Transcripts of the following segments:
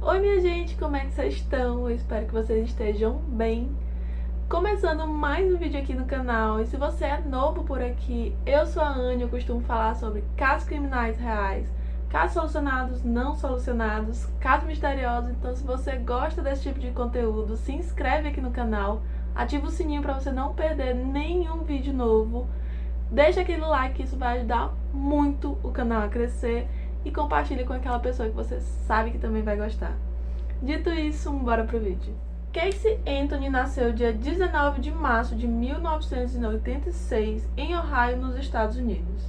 Oi minha gente, como é que vocês estão? Eu espero que vocês estejam bem. Começando mais um vídeo aqui no canal, e se você é novo por aqui, eu sou a Anne, eu costumo falar sobre casos criminais reais, casos solucionados, não solucionados, casos misteriosos. Então se você gosta desse tipo de conteúdo, se inscreve aqui no canal, ativa o sininho para você não perder nenhum vídeo novo, deixa aquele like, isso vai ajudar muito o canal a crescer, e compartilhe com aquela pessoa que você sabe que também vai gostar. Dito isso, bora pro vídeo. Casey Anthony nasceu dia 19 de março de 1986 em Ohio, nos Estados Unidos.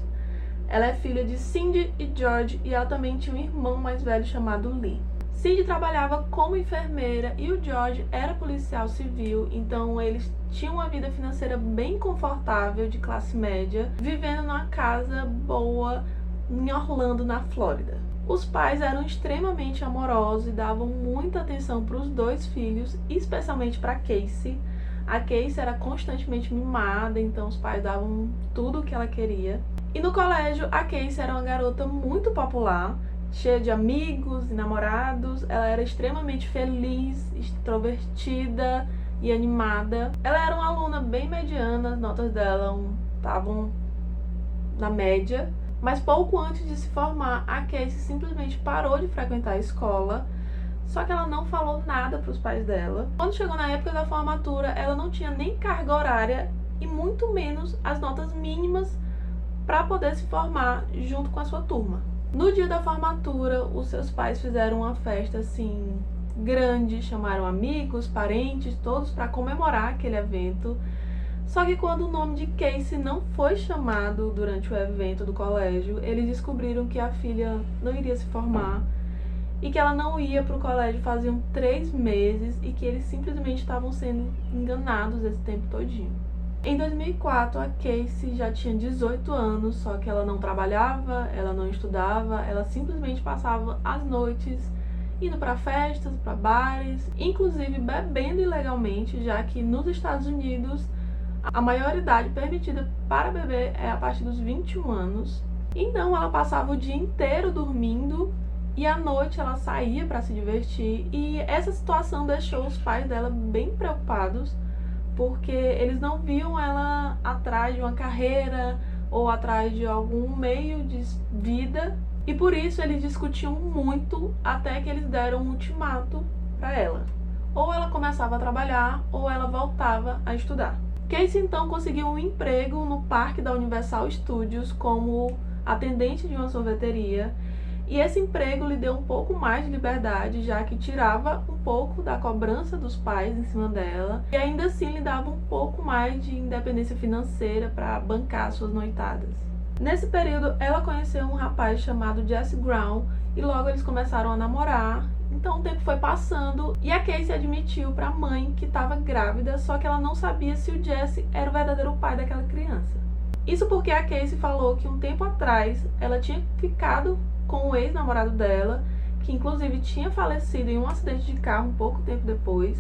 Ela é filha de Cindy e George e ela também tinha um irmão mais velho chamado Lee. Cindy trabalhava como enfermeira e o George era policial civil, então eles tinham uma vida financeira bem confortável, de classe média, vivendo numa casa boa em Orlando, na Flórida. Os pais eram extremamente amorosos e davam muita atenção para os dois filhos, especialmente para Casey. A Casey era constantemente mimada, então os pais davam tudo o que ela queria. E no colégio, a Casey era uma garota muito popular, cheia de amigos e namorados. Ela era extremamente feliz, extrovertida e animada. Ela era uma aluna bem mediana, as notas dela estavam na média. Mas pouco antes de se formar, a Casey simplesmente parou de frequentar a escola, só que ela não falou nada para os pais dela. Quando chegou na época da formatura, ela não tinha nem carga horária e muito menos as notas mínimas para poder se formar junto com a sua turma. No dia da formatura, os seus pais fizeram uma festa assim grande, chamaram amigos, parentes, todos para comemorar aquele evento. Só que quando o nome de Casey não foi chamado durante o evento do colégio, eles descobriram que a filha não iria se formar e que ela não ia para o colégio faziam 3 meses e que eles simplesmente estavam sendo enganados esse tempo todinho. Em 2004, a Casey já tinha 18 anos, só que ela não trabalhava, ela não estudava, ela simplesmente passava as noites indo para festas, para bares, inclusive bebendo ilegalmente, já que nos Estados Unidos a maioridade permitida para beber é a partir dos 21 anos. Então ela passava o dia inteiro dormindo e à noite ela saía para se divertir. E essa situação deixou os pais dela bem preocupados, porque eles não viam ela atrás de uma carreira ou atrás de algum meio de vida. E por isso eles discutiam muito, até que eles deram um ultimato para ela. Ou ela começava a trabalhar ou ela voltava a estudar. Casey então conseguiu um emprego no parque da Universal Studios como atendente de uma sorveteria, e esse emprego lhe deu um pouco mais de liberdade, já que tirava um pouco da cobrança dos pais em cima dela e ainda assim lhe dava um pouco mais de independência financeira para bancar suas noitadas. Nesse período ela conheceu um rapaz chamado Jesse Brown e logo eles começaram a namorar. Então o tempo foi passando e a Casey admitiu para a mãe que estava grávida, só que ela não sabia se o Jesse era o verdadeiro pai daquela criança. Isso porque a Casey falou que um tempo atrás ela tinha ficado com o ex-namorado dela, que inclusive tinha falecido em um acidente de carro um pouco tempo depois.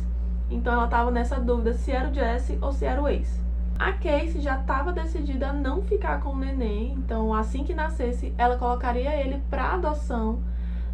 Então ela estava nessa dúvida se era o Jesse ou se era o ex. A Casey já estava decidida a não ficar com o neném, então assim que nascesse ela colocaria ele para adoção.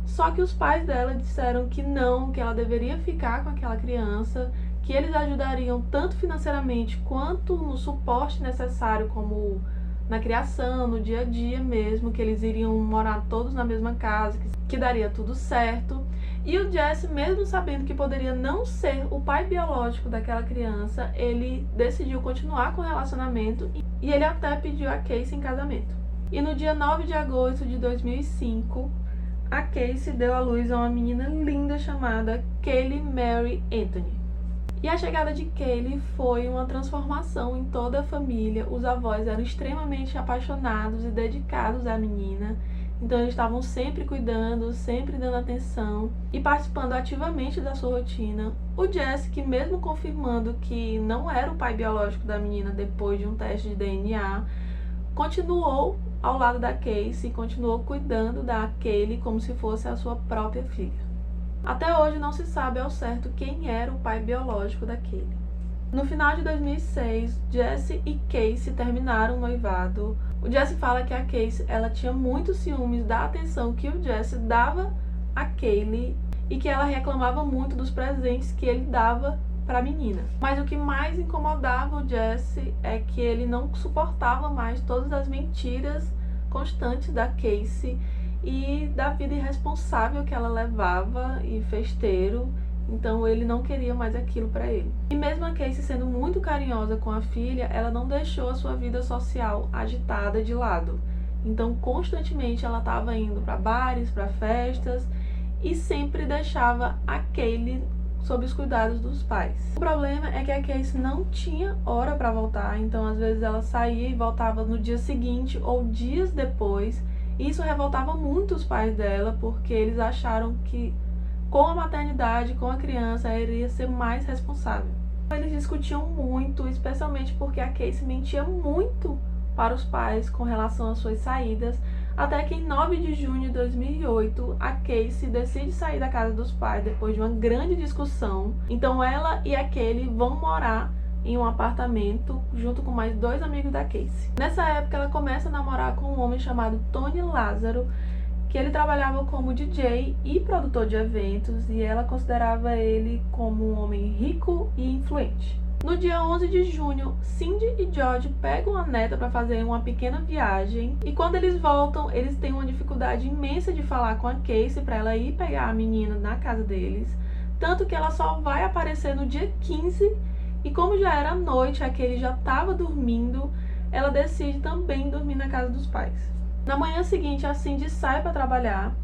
Só que os pais dela disseram que não, que ela deveria ficar com aquela criança, que eles ajudariam tanto financeiramente quanto no suporte necessário, como na criação, no dia a dia mesmo, que eles iriam morar todos na mesma casa, que daria tudo certo. E o Jesse, mesmo sabendo que poderia não ser o pai biológico daquela criança, ele decidiu continuar com o relacionamento e ele até pediu a Casey em casamento. E no dia 9 de agosto de 2005, a Casey deu à luz a uma menina linda chamada Kaylee Mary Anthony. E a chegada de Kaylee foi uma transformação em toda a família. Os avós eram extremamente apaixonados e dedicados à menina, então eles estavam sempre cuidando, sempre dando atenção e participando ativamente da sua rotina. O Jesse, que mesmo confirmando que não era o pai biológico da menina depois de um teste de DNA, continuou ao lado da Casey, continuou cuidando da Kaylee como se fosse a sua própria filha. Até hoje não se sabe ao certo quem era o pai biológico da Kaylee. No final de 2006, Jesse e Casey terminaram o noivado. O Jesse fala que a Casey ela tinha muitos ciúmes da atenção que o Jesse dava a Kaylee e que ela reclamava muito dos presentes que ele dava para a menina. Mas o que mais incomodava o Jesse é que ele não suportava mais todas as mentiras constantes da Casey e da vida irresponsável que ela levava e festeiro. Então ele não queria mais aquilo para ele. E mesmo a Casey sendo muito carinhosa com a filha, ela não deixou a sua vida social agitada de lado. Então constantemente ela estava indo para bares, para festas e sempre deixava a Kaylee sob os cuidados dos pais. O problema é que a Casey não tinha hora para voltar, então às vezes ela saía e voltava no dia seguinte ou dias depois. E isso revoltava muito os pais dela, porque eles acharam que com a maternidade, com a criança, ela iria ser mais responsável. Eles discutiam muito, especialmente porque a Casey mentia muito para os pais com relação às suas saídas, até que em 9 de junho de 2008, a Casey decide sair da casa dos pais depois de uma grande discussão. Então ela e a Kaylee vão morar em um apartamento junto com mais 2 amigos da Casey. Nessa época ela começa a namorar com um homem chamado Tony Lázaro, que ele trabalhava como DJ e produtor de eventos, e ela considerava ele como um homem rico e influente. No dia 11 de junho, Cindy e George pegam a neta para fazer uma pequena viagem, e quando eles voltam, eles têm uma dificuldade imensa de falar com a Casey para ela ir pegar a menina na casa deles, tanto que ela só vai aparecer no dia 15, e como já era noite, a Kaylee já estava dormindo, ela decide também dormir na casa dos pais. Na manhã seguinte, a Cindy sai para trabalhar,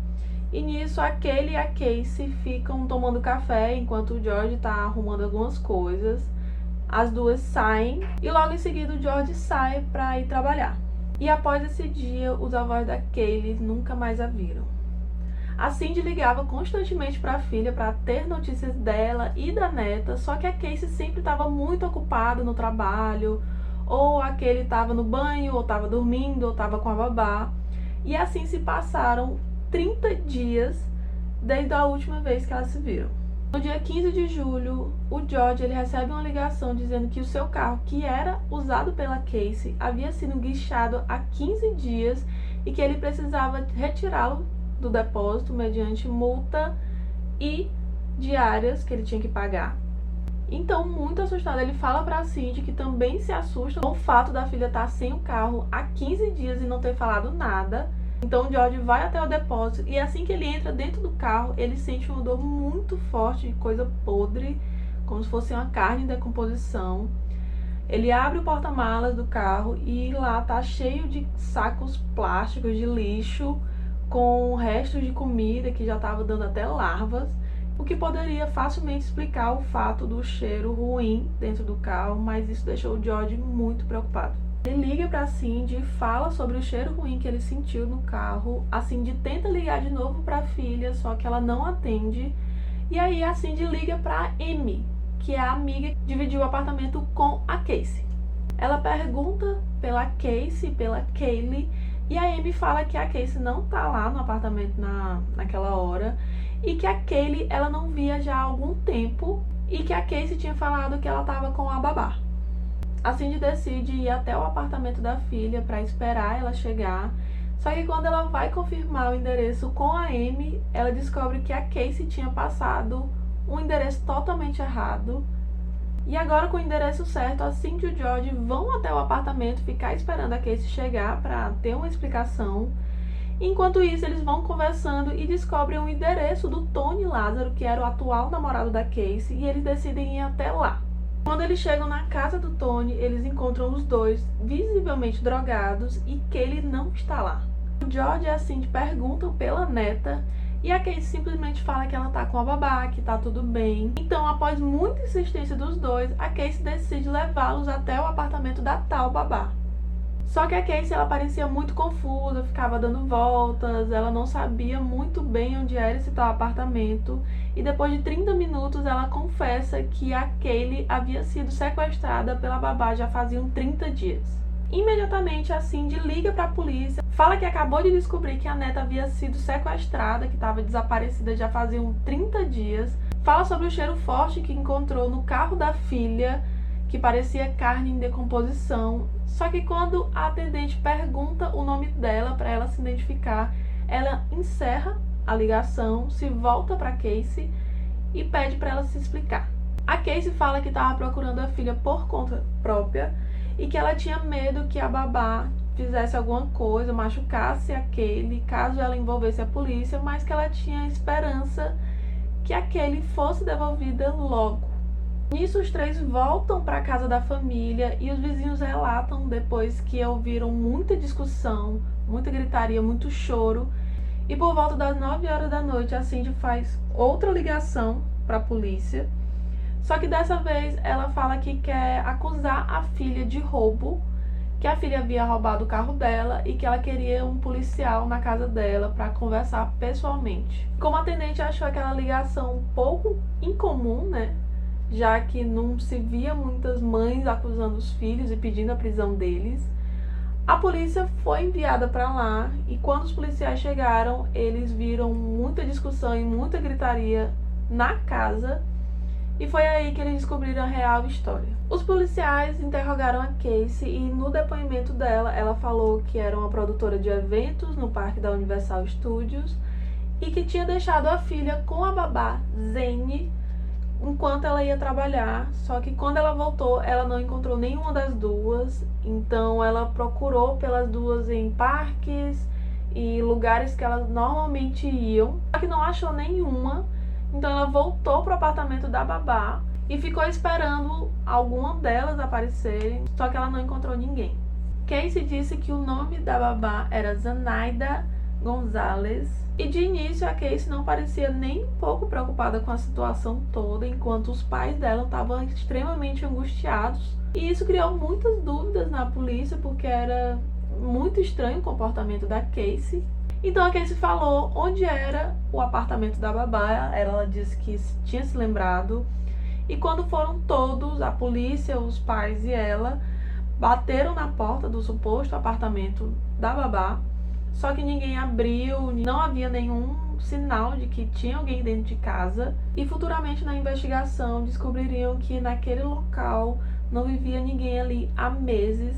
e nisso a Kaylee e a Casey ficam tomando café enquanto o George está arrumando algumas coisas. As duas saem e logo em seguida o George sai para ir trabalhar. E após esse dia, os avós da Kaylee nunca mais a viram. A Cindy ligava constantemente para a filha para ter notícias dela e da neta, só que a Casey sempre estava muito ocupada no trabalho, ou a Kaylee estava no banho, ou estava dormindo, ou estava com a babá. E assim se passaram 30 dias desde a última vez que elas se viram. No dia 15 de julho, o George ele recebe uma ligação dizendo que o seu carro, que era usado pela Casey, havia sido guinchado há 15 dias e que ele precisava retirá-lo do depósito mediante multa e diárias que ele tinha que pagar. Então, muito assustado, ele fala pra Cindy, que também se assusta com o fato da filha estar sem o carro há 15 dias e não ter falado nada. Então o George vai até o depósito e assim que ele entra dentro do carro, ele sente um odor muito forte de coisa podre, como se fosse uma carne em decomposição. Ele abre o porta-malas do carro e lá tá cheio de sacos plásticos de lixo com restos de comida que já estava dando até larvas, o que poderia facilmente explicar o fato do cheiro ruim dentro do carro, mas isso deixou o George muito preocupado. Ele liga pra Cindy e fala sobre o cheiro ruim que ele sentiu no carro. A Cindy tenta ligar de novo pra filha, só que ela não atende. E aí a Cindy liga pra Amy, que é a amiga que dividiu o apartamento com a Casey. Ela pergunta pela Casey, pela Kaylee, e a Amy fala que a Casey não tá lá no apartamento naquela hora e que a Kaylee ela não via já há algum tempo e que a Casey tinha falado que ela tava com a babá. A Cindy decide ir até o apartamento da filha para esperar ela chegar, só que quando ela vai confirmar o endereço com a Amy, ela descobre que a Casey tinha passado um endereço totalmente errado. E agora, com o endereço certo, a Cindy e o George vão até o apartamento ficar esperando a Casey chegar para ter uma explicação. Enquanto isso, eles vão conversando e descobrem o endereço do Tony Lázaro, que era o atual namorado da Casey, e eles decidem ir até lá. Quando eles chegam na casa do Tony, eles encontram os dois visivelmente drogados e Kaylee não está lá. O George e a Cindy perguntam pela neta e a Casey simplesmente fala que ela tá com a babá, que tá tudo bem. Então, após muita insistência dos dois, a Casey decide levá-los até o apartamento da tal babá. Só que a Casey ela parecia muito confusa, ficava dando voltas, ela não sabia muito bem onde era esse tal apartamento. E depois de 30 minutos ela confessa que a Kaylee havia sido sequestrada pela babá já faziam 30 dias. Imediatamente a Cindy liga para a polícia, fala que acabou de descobrir que a neta havia sido sequestrada, que estava desaparecida já faziam 30 dias. Fala sobre o cheiro forte que encontrou no carro da filha, que parecia carne em decomposição. Só que quando a atendente pergunta o nome dela para ela se identificar, ela encerra a ligação, se volta para Casey e pede para ela se explicar. A Casey fala que estava procurando a filha por conta própria e que ela tinha medo que a babá fizesse alguma coisa, machucasse a Kaylee caso ela envolvesse a polícia, mas que ela tinha esperança que a Kaylee fosse devolvida logo. Nisso, os três voltam para a casa da família e os vizinhos relatam depois que ouviram muita discussão, muita gritaria, muito choro. E por volta das 9 horas da noite, a Cindy faz outra ligação para a polícia. Só que dessa vez ela fala que quer acusar a filha de roubo, que a filha havia roubado o carro dela e que ela queria um policial na casa dela para conversar pessoalmente. Como a atendente achou aquela ligação um pouco incomum, né? Já que não se via muitas mães acusando os filhos e pedindo a prisão deles, a polícia foi enviada para lá e quando os policiais chegaram, eles viram muita discussão e muita gritaria na casa e foi aí que eles descobriram a real história. Os policiais interrogaram a Casey e no depoimento dela, ela falou que era uma produtora de eventos no parque da Universal Studios e que tinha deixado a filha com a babá Zane enquanto ela ia trabalhar, só que quando ela voltou, ela não encontrou nenhuma das duas, então ela procurou pelas duas em parques e lugares que elas normalmente iam, só que não achou nenhuma, então ela voltou pro apartamento da babá e ficou esperando alguma delas aparecerem, só que ela não encontrou ninguém. Casey disse que o nome da babá era Zanaida Gonzalez. E de início a Casey não parecia nem um pouco preocupada com a situação toda, enquanto os pais dela estavam extremamente angustiados. E isso criou muitas dúvidas na polícia, porque era muito estranho o comportamento da Casey. Então a Casey falou onde era o apartamento da babá, ela disse que tinha se lembrado. E quando foram todos, a polícia, os pais e ela, bateram na porta do suposto apartamento da babá. Só que ninguém abriu, não havia nenhum sinal de que tinha alguém dentro de casa. E futuramente na investigação descobririam que naquele local não vivia ninguém ali há meses.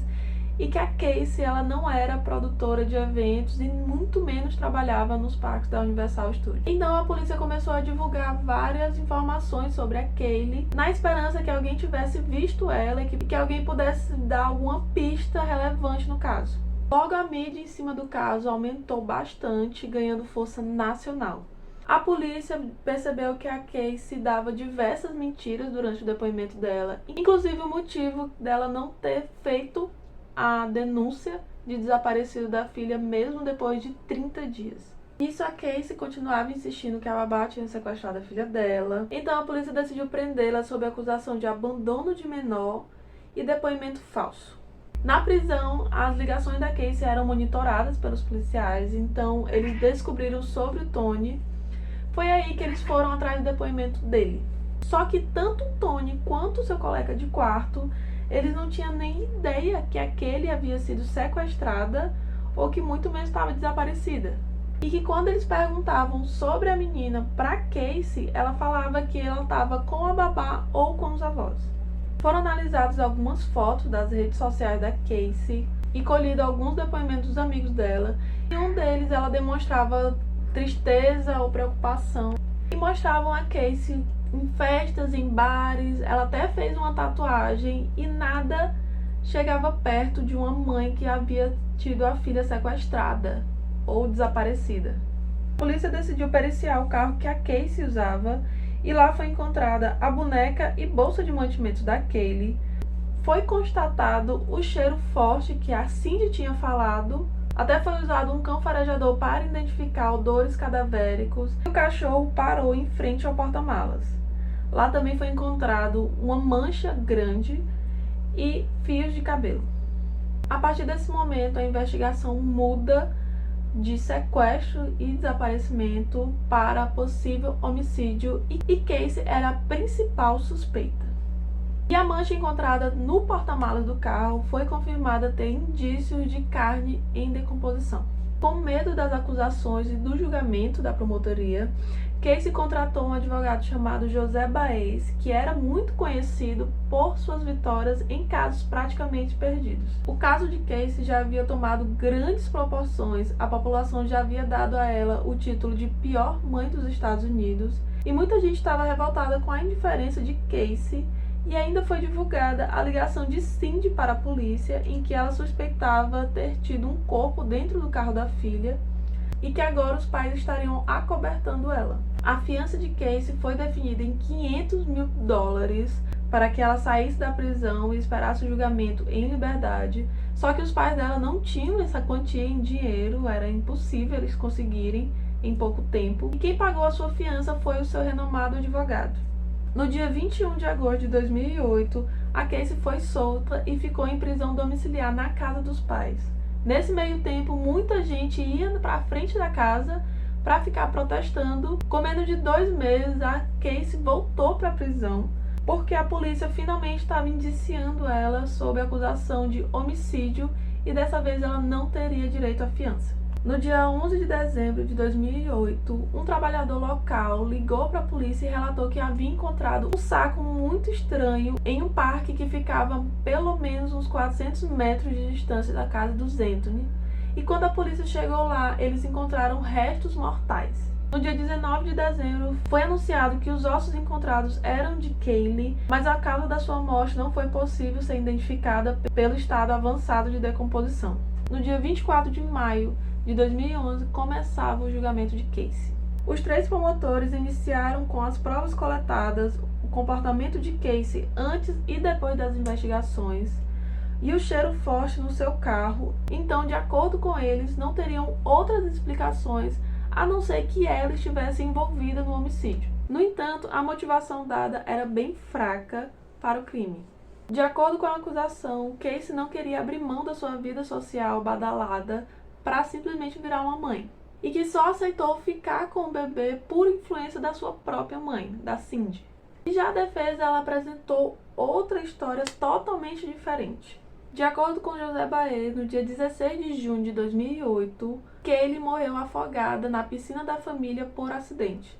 E que a Casey, ela não era produtora de eventos e muito menos trabalhava nos parques da Universal Studios. Então a polícia começou a divulgar várias informações sobre a Kaylee, na esperança que alguém tivesse visto ela e que alguém pudesse dar alguma pista relevante no caso. Logo a mídia em cima do caso aumentou bastante, ganhando força nacional. A polícia percebeu que a Casey dava diversas mentiras durante o depoimento dela, inclusive o motivo dela não ter feito a denúncia de desaparecido da filha mesmo depois de 30 dias. Nisso a Casey continuava insistindo que a babá tinha sequestrado a filha dela, então a polícia decidiu prendê-la sob acusação de abandono de menor e depoimento falso. Na prisão, as ligações da Casey eram monitoradas pelos policiais, então eles descobriram sobre o Tony. Foi aí que eles foram atrás do depoimento dele. Só que tanto o Tony quanto o seu colega de quarto, eles não tinham nem ideia que aquele havia sido sequestrada ou que muito menos estava desaparecida. E que quando eles perguntavam sobre a menina para Casey, ela falava que ela estava com a babá ou com os avós. Foram analisadas algumas fotos das redes sociais da Casey e colhido alguns depoimentos dos amigos dela. Em um deles ela demonstrava tristeza ou preocupação e mostravam a Casey em festas, em bares. Ela até fez uma tatuagem e nada chegava perto de uma mãe que havia tido a filha sequestrada ou desaparecida. A polícia decidiu periciar o carro que a Casey usava e lá foi encontrada a boneca e bolsa de mantimentos da Kaylee. Foi constatado o cheiro forte que a Cindy tinha falado. Até foi usado um cão farejador para identificar odores cadavéricos. E o cachorro parou em frente ao porta-malas. Lá também foi encontrado uma mancha grande e fios de cabelo. A partir desse momento, a investigação muda de sequestro e desaparecimento para possível homicídio e Casey era a principal suspeita. E a mancha encontrada no porta-malas do carro foi confirmada ter indícios de carne em decomposição. Com medo das acusações e do julgamento da promotoria, Casey contratou um advogado chamado José Baez, que era muito conhecido por suas vitórias em casos praticamente perdidos. O caso de Casey já havia tomado grandes proporções, a população já havia dado a ela o título de pior mãe dos Estados Unidos, e muita gente estava revoltada com a indiferença de Casey, e ainda foi divulgada a ligação de Cindy para a polícia, em que ela suspeitava ter tido um corpo dentro do carro da filha, e que agora os pais estariam acobertando ela. A fiança de Casey foi definida em $500 mil para que ela saísse da prisão e esperasse o julgamento em liberdade, só que os pais dela não tinham essa quantia em dinheiro, era impossível eles conseguirem em pouco tempo, e quem pagou a sua fiança foi o seu renomado advogado. No dia 21 de agosto de 2008, a Casey foi solta e ficou em prisão domiciliar na casa dos pais. Nesse meio tempo, muita gente ia para a frente da casa para ficar protestando. Com menos de 2 meses, a Casey voltou para a prisão, porque a polícia finalmente estava indiciando ela sob acusação de homicídio e dessa vez ela não teria direito à fiança. No dia 11 de dezembro de 2008, um trabalhador local ligou para a polícia e relatou que havia encontrado um saco muito estranho em um parque que ficava pelo menos uns 400 metros de distância da casa dos Anthony. E quando a polícia chegou lá, eles encontraram restos mortais. No dia 19 de dezembro, foi anunciado que os ossos encontrados eram de Caylee, mas a causa da sua morte não foi possível ser identificada pelo estado avançado de decomposição. No dia 24 de maio de 2011, começava o julgamento de Casey. Os 3 promotores iniciaram com as provas coletadas, o comportamento de Casey antes e depois das investigações e o cheiro forte no seu carro. Então, de acordo com eles, não teriam outras explicações a não ser que ela estivesse envolvida no homicídio. No entanto, a motivação dada era bem fraca para o crime. De acordo com a acusação, Casey não queria abrir mão da sua vida social badalada para simplesmente virar uma mãe, e que só aceitou ficar com o bebê por influência da sua própria mãe, da Cindy. E já a defesa, ela apresentou outra história totalmente diferente. De acordo com José Baez, no dia 16 de junho de 2008, Caylee morreu afogada na piscina da família por acidente.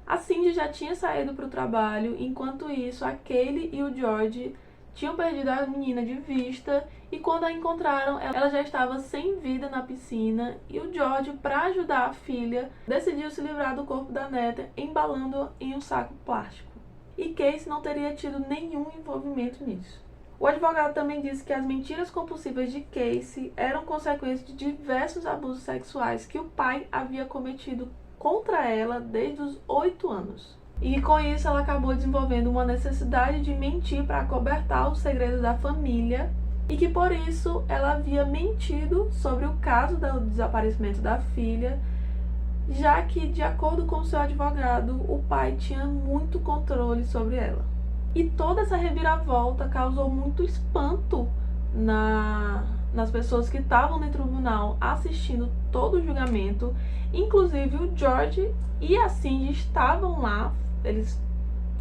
A Cindy já tinha saído para o trabalho, enquanto isso a Caylee e o George tinham perdido a menina de vista, e quando a encontraram, ela já estava sem vida na piscina, e o George, para ajudar a filha, decidiu se livrar do corpo da neta, embalando-a em um saco plástico. E Casey não teria tido nenhum envolvimento nisso. O advogado também disse que as mentiras compulsivas de Casey eram consequência de diversos abusos sexuais que o pai havia cometido contra ela desde os 8 anos. E com isso ela acabou desenvolvendo uma necessidade de mentir para acobertar os segredos da família, e que por isso ela havia mentido sobre o caso do desaparecimento da filha, já que, de acordo com seu advogado, o pai tinha muito controle sobre ela. E toda essa reviravolta causou muito espanto nas pessoas que estavam no tribunal assistindo todo o julgamento. Inclusive o George e a Cindy estavam lá, eles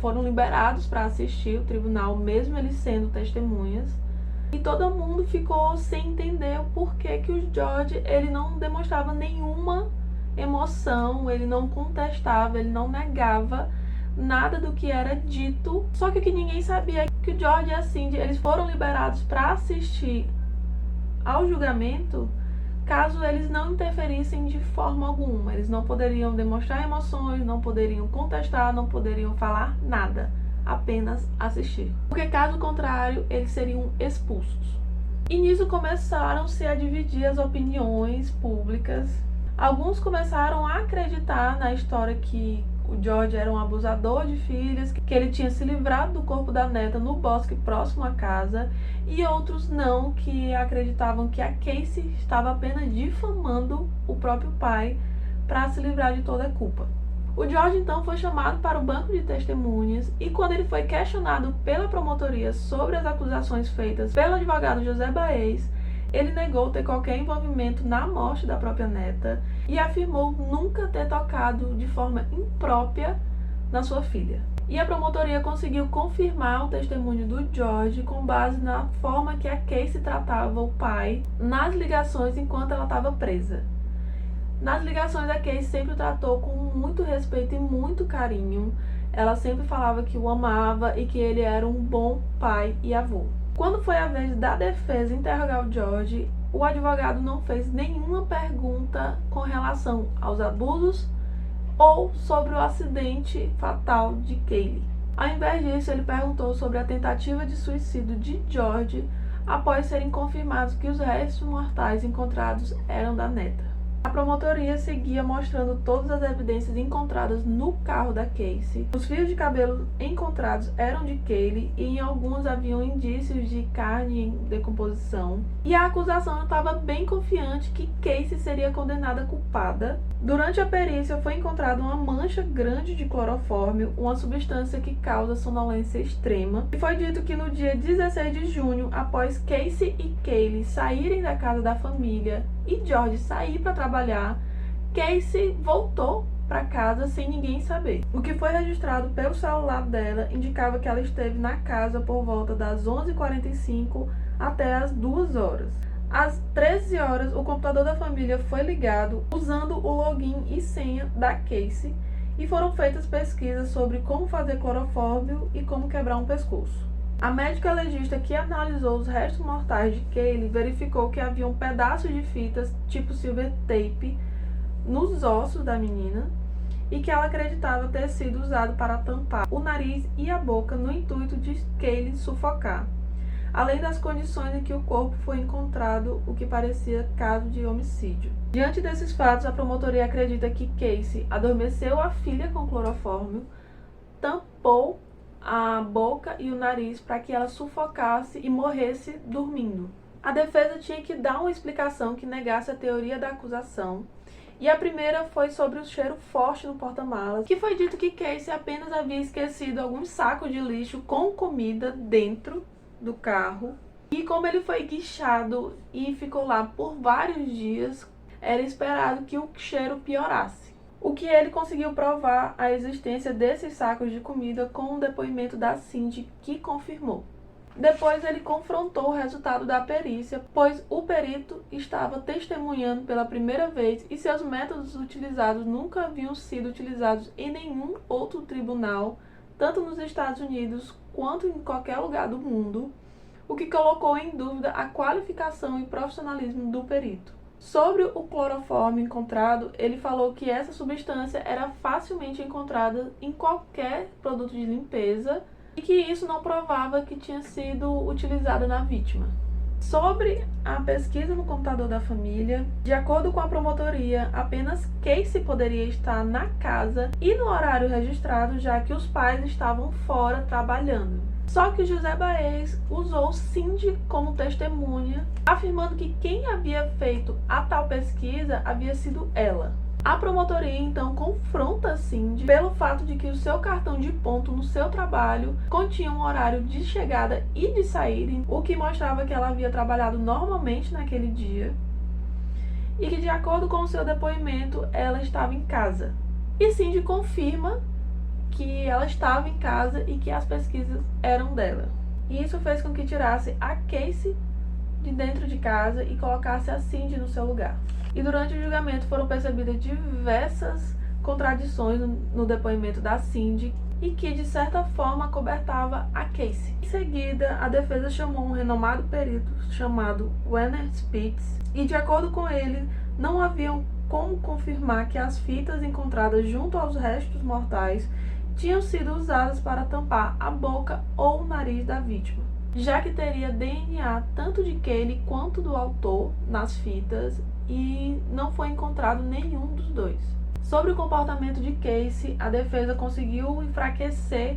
foram liberados para assistir o tribunal, mesmo eles sendo testemunhas. E todo mundo ficou sem entender o porquê que o George, ele não demonstrava nenhuma emoção, ele não contestava, ele não negava nada do que era dito. Só que o que ninguém sabia é que o George e a Cindy, eles foram liberados para assistir ao julgamento caso eles não interferissem de forma alguma. Eles não poderiam demonstrar emoções, não poderiam contestar, não poderiam falar nada, apenas assistir. Porque caso contrário, eles seriam expulsos. E nisso começaram-se a dividir as opiniões públicas. Alguns começaram a acreditar na história que o George era um abusador de filhas, que ele tinha se livrado do corpo da neta no bosque próximo à casa, e outros não, que acreditavam que a Casey estava apenas difamando o próprio pai para se livrar de toda a culpa. O George então foi chamado para o banco de testemunhas, e quando ele foi questionado pela promotoria sobre as acusações feitas pelo advogado José Baez, ele negou ter qualquer envolvimento na morte da própria neta e afirmou nunca ter tocado de forma imprópria na sua filha. E a promotoria conseguiu confirmar o testemunho do George com base na forma que a Casey tratava o pai nas ligações enquanto ela estava presa. Nas ligações, a Casey sempre o tratou com muito respeito e muito carinho. Ela sempre falava que o amava e que ele era um bom pai e avô. Quando foi a vez da defesa interrogar o George, o advogado não fez nenhuma pergunta com relação aos abusos ou sobre o acidente fatal de Kaylee. Ao invés disso, ele perguntou sobre a tentativa de suicídio de George após serem confirmados que os restos mortais encontrados eram da neta. A promotoria seguia mostrando todas as evidências encontradas no carro da Casey. Os fios de cabelo encontrados eram de Kaylee e em alguns haviam indícios de carne em decomposição. E a acusação estava bem confiante que Casey seria condenada culpada. Durante a perícia foi encontrada uma mancha grande de clorofórmio, uma substância que causa sonolência extrema. E foi dito que no dia 16 de junho, após Casey e Kaylee saírem da casa da família e George sair para trabalhar, Casey voltou para casa sem ninguém saber. O que foi registrado pelo celular dela indicava que ela esteve na casa por volta das 11h45 até as 2 horas. Às 13 horas, o computador da família foi ligado usando o login e senha da Casey e foram feitas pesquisas sobre como fazer clorofórmio e como quebrar um pescoço. A médica legista que analisou os restos mortais de Kaylee verificou que havia um pedaço de fitas tipo silver tape nos ossos da menina e que ela acreditava ter sido usado para tampar o nariz e a boca no intuito de Kaylee sufocar, além das condições em que o corpo foi encontrado, o que parecia caso de homicídio. Diante desses fatos, a promotoria acredita que Casey adormeceu a filha com clorofórmio, tampou a boca e o nariz para que ela sufocasse e morresse dormindo. A defesa tinha que dar uma explicação que negasse a teoria da acusação, e a primeira foi sobre o cheiro forte no porta-malas, que foi dito que Casey apenas havia esquecido alguns sacos de lixo com comida dentro do carro, e como ele foi guinchado e ficou lá por vários dias, era esperado que o cheiro piorasse. O que ele conseguiu provar a existência desses sacos de comida com o depoimento da Cindy, que confirmou. Depois ele confrontou o resultado da perícia, pois o perito estava testemunhando pela primeira vez e seus métodos utilizados nunca haviam sido utilizados em nenhum outro tribunal, tanto nos Estados Unidos quanto em qualquer lugar do mundo, o que colocou em dúvida a qualificação e profissionalismo do perito. Sobre o clorofórmio encontrado, ele falou que essa substância era facilmente encontrada em qualquer produto de limpeza e que isso não provava que tinha sido utilizada na vítima. Sobre a pesquisa no computador da família, de acordo com a promotoria, apenas Casey poderia estar na casa e no horário registrado, já que os pais estavam fora trabalhando. Só que José Baez usou Cindy como testemunha, afirmando que quem havia feito a tal pesquisa havia sido ela. A promotoria então confronta Cindy pelo fato de que o seu cartão de ponto no seu trabalho continha um horário de chegada e de saída, o que mostrava que ela havia trabalhado normalmente naquele dia e que, de acordo com o seu depoimento, ela estava em casa. E Cindy confirma que ela estava em casa e que as pesquisas eram dela. E isso fez com que tirasse a Casey de dentro de casa e colocasse a Cindy no seu lugar. E durante o julgamento foram percebidas diversas contradições no depoimento da Cindy e que, de certa forma, acobertava a Casey. Em seguida, a defesa chamou um renomado perito chamado Werner Spitz e, de acordo com ele, não haviam como confirmar que as fitas encontradas junto aos restos mortais tinham sido usadas para tampar a boca ou o nariz da vítima, já que teria DNA tanto de Kaylee quanto do autor nas fitas e não foi encontrado nenhum dos dois. Sobre o comportamento de Casey, a defesa conseguiu enfraquecer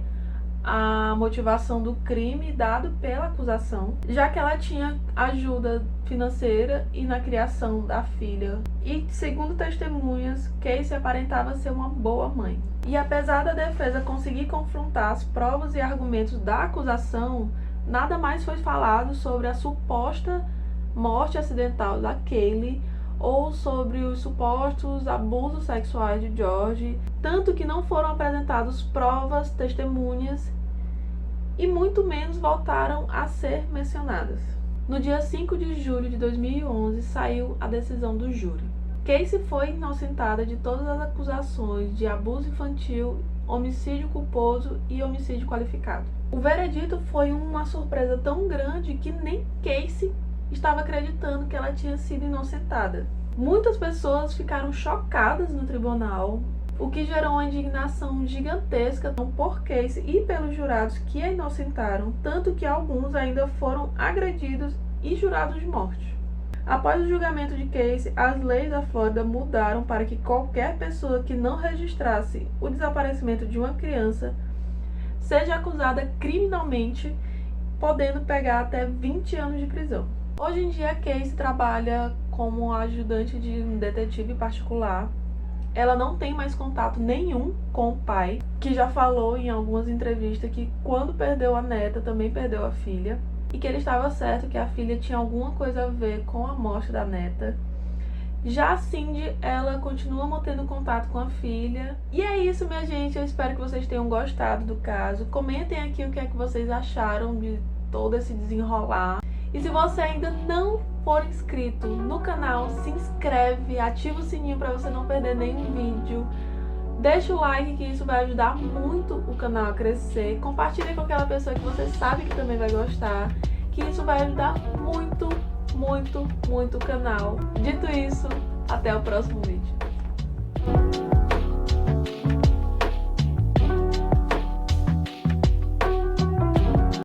a motivação do crime dado pela acusação, já que ela tinha ajuda financeira e na criação da filha. E, segundo testemunhas, Casey aparentava ser uma boa mãe. E apesar da defesa conseguir confrontar as provas e argumentos da acusação, nada mais foi falado sobre a suposta morte acidental da Kaylee ou sobre os supostos abusos sexuais de George, tanto que não foram apresentadas provas, testemunhas e muito menos voltaram a ser mencionadas. No dia 5 de julho de 2011, saiu a decisão do júri. Casey foi inocentada de todas as acusações de abuso infantil, homicídio culposo e homicídio qualificado. O veredito foi uma surpresa tão grande que nem Casey estava acreditando que ela tinha sido inocentada. Muitas pessoas ficaram chocadas no tribunal, o que gerou uma indignação gigantesca por Casey e pelos jurados que a inocentaram, tanto que alguns ainda foram agredidos e jurados de morte. Após o julgamento de Casey, as leis da Flórida mudaram para que qualquer pessoa que não registrasse o desaparecimento de uma criança seja acusada criminalmente, podendo pegar até 20 anos de prisão. Hoje em dia, Casey trabalha como ajudante de um detetive particular. Ela não tem mais contato nenhum com o pai, que já falou em algumas entrevistas que quando perdeu a neta, também perdeu a filha, e que ele estava certo que a filha tinha alguma coisa a ver com a morte da neta. Já a Cindy, ela continua mantendo contato com a filha. E é isso, minha gente. Eu espero que vocês tenham gostado do caso. Comentem aqui o que é que vocês acharam de todo esse desenrolar. E se você ainda não for inscrito no canal, se inscreve, ativa o sininho para você não perder nenhum vídeo. Deixa o like, que isso vai ajudar muito o canal a crescer. Compartilhe com aquela pessoa que você sabe que também vai gostar, que isso vai ajudar muito, muito, muito o canal. Dito isso, até o próximo vídeo.